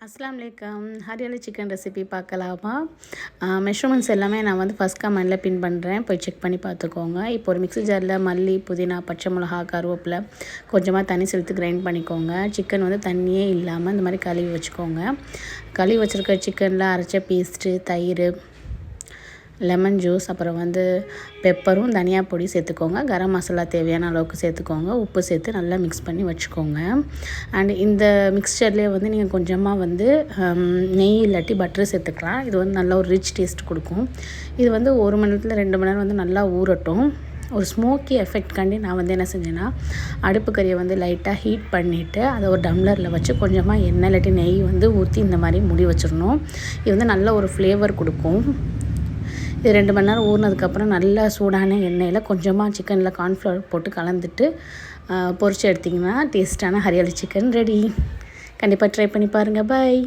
அஸ்ஸலாமு அலைக்கும். Hariyali chicken recipe பார்க்கலாமா? மெஷர்மெண்ட்ஸ் எல்லாமே நான் வந்து ஃபஸ்ட் கமெண்டில் பின் பண்ணுறேன், போய் செக் பண்ணி பார்த்துக்கோங்க. இப்போ ஒரு மிக்ஸி ஜாரில் மல்லி, புதினா, பச்சை மிளகா, கருவேப்பிலை கொஞ்சமாக தண்ணி சேர்த்து கிரைண்ட் பண்ணிக்கோங்க. சிக்கன் வந்து தண்ணியே இல்லாமல் இந்த மாதிரி கழுவி வச்சுக்கோங்க. கழுவி வச்சுருக்க சிக்கனில் அரைச்ச பேஸ்ட்டு, தயிர், லெமன் ஜூஸ், அப்புறம் வந்து பெப்பரும் தனியா பொடி சேர்த்துக்கோங்க. கரம் மசாலா தேவையான அளவுக்கு சேர்த்துக்கோங்க. உப்பு சேர்த்து நல்லா மிக்ஸ் பண்ணி வச்சுக்கோங்க. அண்ட் இந்த மிக்ஸ்சர்லேயே வந்து நீங்கள் கொஞ்சமாக வந்து நெய் இல்லாட்டி பட்டர் சேர்த்துக்கலாம். இது வந்து நல்ல ஒரு ரிச் டேஸ்ட் கொடுக்கும். இது வந்து 1 மணி நேரத்தில் 2 மணி நேரம் வந்து நல்லா ஊறட்டும். ஒரு ஸ்மோக்கி எஃபெக்ட்காண்டி நான் வந்து என்ன செஞ்சேன்னா, அடுப்பு கறியை வந்து லைட்டாக ஹீட் பண்ணிவிட்டு அதை ஒரு டம்ளரில் வச்சு கொஞ்சமாக எண்ணெய் இல்லாட்டி நெய் வந்து ஊற்றி இந்த மாதிரி மூடி வச்சிடணும். இது வந்து நல்ல ஒரு ஃப்ளேவர் கொடுக்கும். இது 2 மணி நேரம் ஊறினதுக்கப்புறம் நல்லா சூடான எண்ணெயில் கொஞ்சமாக சிக்கனில் கார்ன்ஃப்ளவர் போட்டு கலந்துட்டு பொரிச்சு எடுத்திங்கன்னா டேஸ்ட்டான ஹரியாலி சிக்கன் ரெடி. கண்டிப்பாக ட்ரை பண்ணி பாருங்கள். பாய்.